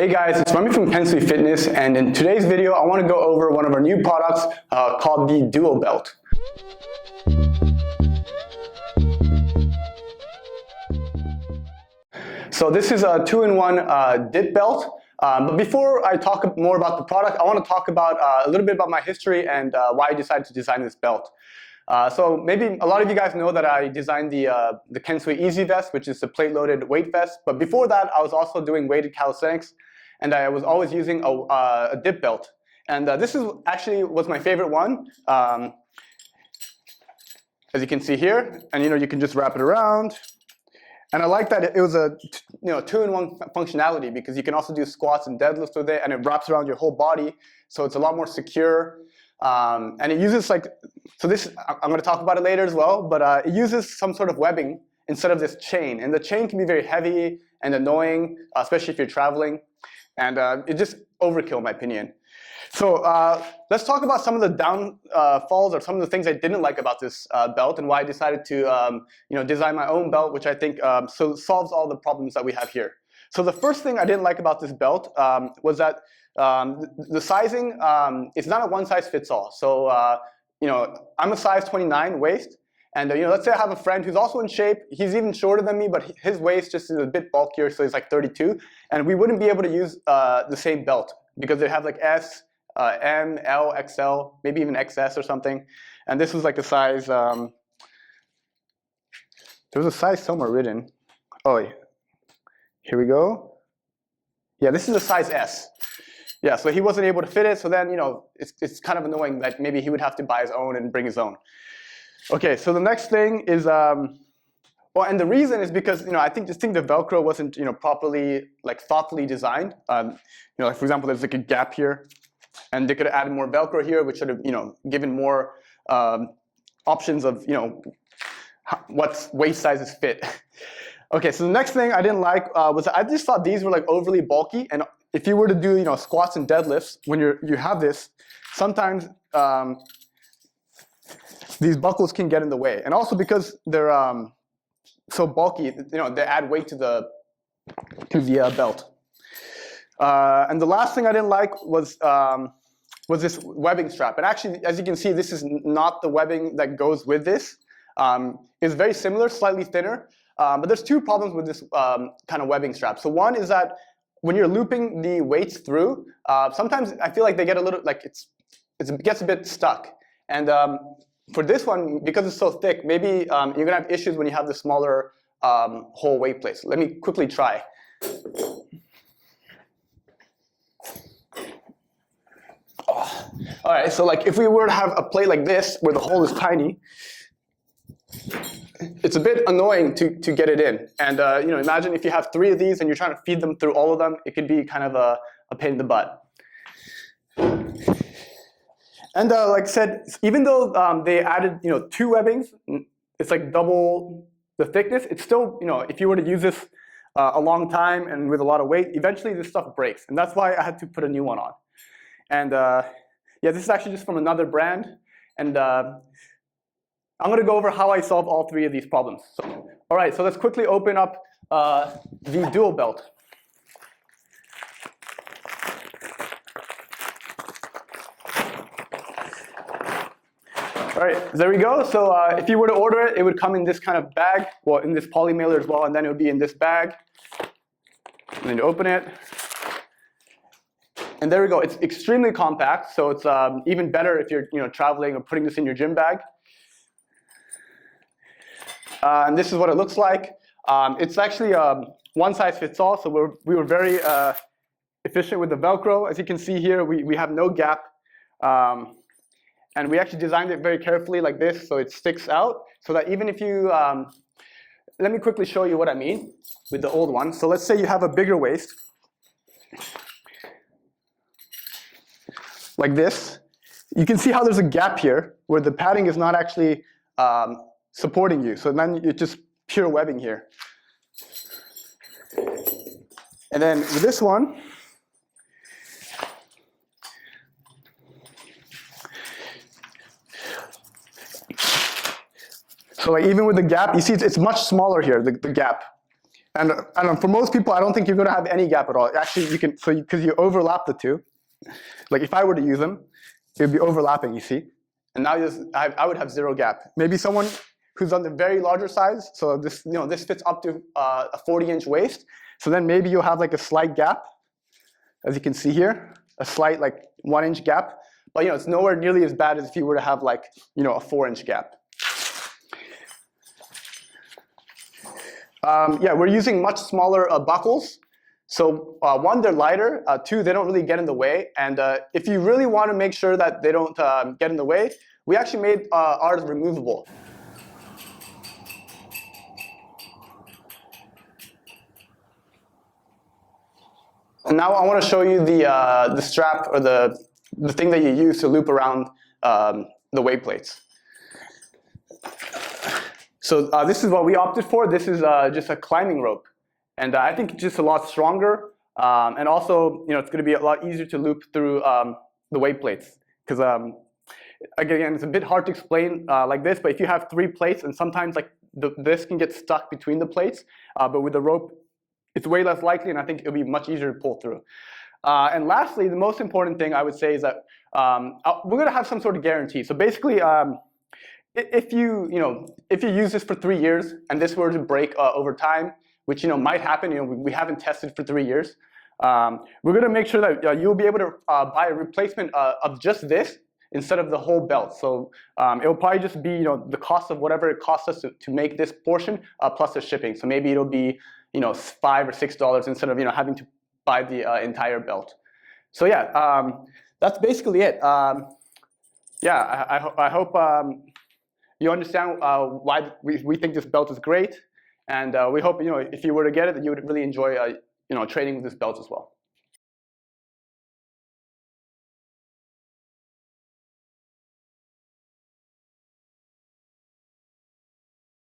Hey guys, it's Remy from Kensui Fitness, and in today's video I want to go over one of our new products called the Duo Belt. So this is a 2-in-1 dip belt, but before I talk more about the product, I want to talk about a little bit about my history and why I decided to design this belt. So maybe a lot of you guys know that I designed the Kensui Easy Vest, which is a plate-loaded weight vest, but before that I was also doing weighted calisthenics, and I was always using a dip belt. And this is actually was my favorite one, as you can see here, and you can just wrap it around. And I like that it was a 2-in-1 functionality, because you can also do squats and deadlifts with it, and it wraps around your whole body, so it's a lot more secure. And it uses so this, I'm going to talk about it later as well, but it uses some sort of webbing instead of this chain. And the chain can be very heavy and annoying, especially if you're traveling. And it's just overkill, in my opinion. So let's talk about some of the downfalls or some of the things I didn't like about this belt, and why I decided to design my own belt, which I think solves all the problems that we have here. So the first thing I didn't like about this belt was that the sizing, it's not a one-size-fits-all. So I'm a size 29 waist, and let's say I have a friend who's also in shape. He's even shorter than me, but his waist just is a bit bulkier, so he's like 32, and we wouldn't be able to use the same belt, because they have like S, M, L, XL, maybe even XS or something. And this was like a size, there was a size somewhere written. Oh, here we go. Yeah, this is a size S. Yeah, so he wasn't able to fit it, so then, it's kind of annoying that maybe he would have to buy his own and bring his own. Okay, so the next thing is, well, and the reason is because, I think the Velcro wasn't, properly, thoughtfully designed. Like for example, there's like a gap here, and they could have added more Velcro here, which should have, given more options of, what waist sizes fit. Okay, so the next thing I didn't like was I just thought these were like overly bulky, and if you were to do, squats and deadlifts, when you have this, sometimes these buckles can get in the way, and also because they're so bulky, they add weight to the belt. And the last thing I didn't like was this webbing strap. And actually, as you can see, this is not the webbing that goes with this. It's very similar, slightly thinner, but there's two problems with this kind of webbing strap. So one is that when you're looping the weights through, sometimes I feel like they get a little, it gets a bit stuck. And for this one, because it's so thick, maybe you're going to have issues when you have the smaller whole weight plates. Let me quickly try. Oh. All right, so if we were to have a plate like this, where the hole is tiny, it's a bit annoying to get it in. And imagine if you have 3 of these and you're trying to feed them through all of them, it could be kind of a pain in the butt. And like I said, even though they added 2 webbings, it's like double the thickness. It's still, if you were to use this a long time and with a lot of weight, eventually this stuff breaks, and that's why I had to put a new one on. And yeah, this is actually just from another brand, and I'm going to go over how I solve all 3 of these problems. So, all right, so let's quickly open up the Duo Belt. All right, there we go. So if you were to order it, it would come in this kind of bag, well, in this poly mailer as well, and then it would be in this bag. And then you open it. And there we go. It's extremely compact, so it's even better if you're traveling or putting this in your gym bag. And this is what it looks like. It's actually one size fits all, so we were very efficient with the Velcro. As you can see here, we have no gap. And we actually designed it very carefully like this, so it sticks out, so that even if you, let me quickly show you what I mean with the old one. So let's say you have a bigger waist, like this. You can see how there's a gap here, where the padding is not actually supporting you. So then it's just pure webbing here. And then with this one, so even with the gap, you see it's much smaller here, the gap. And for most people, I don't think you're going to have any gap at all. Actually, you can, so because you overlap the two. Like if I were to use them, it would be overlapping, you see? And now I would have zero gap. Maybe someone who's on the very larger size, so this, this fits up to a 40-inch waist. So then maybe you'll have like a slight gap, as you can see here, a slight like 1-inch gap. But it's nowhere nearly as bad as if you were to have like a 4-inch gap. Yeah, we're using much smaller buckles. So one, they're lighter. Two, they don't really get in the way. And if you really want to make sure that they don't get in the way, we actually made ours removable. And now I want to show you the strap or the thing that you use to loop around the weight plates. So this is what we opted for. This is just a climbing rope. And I think it's just a lot stronger. And also, it's going to be a lot easier to loop through the weight plates. Because, again, it's a bit hard to explain like this, but if you have 3 plates, and sometimes like this can get stuck between the plates, but with the rope, it's way less likely, and I think it'll be much easier to pull through. And lastly, the most important thing I would say is that we're going to have some sort of guarantee. So basically, if you use this for 3 years and this were to break over time, which might happen, we haven't tested for 3 years, we're going to make sure that you'll be able to buy a replacement of just this instead of the whole belt. So it'll probably just be the cost of whatever it costs us to make this portion plus the shipping. So maybe it'll be $5 or $6 instead of having to buy the entire belt. So yeah, that's basically it. Yeah, I hope you understand why we think this belt is great, and we hope if you were to get it, that you would really enjoy training with this belt as well.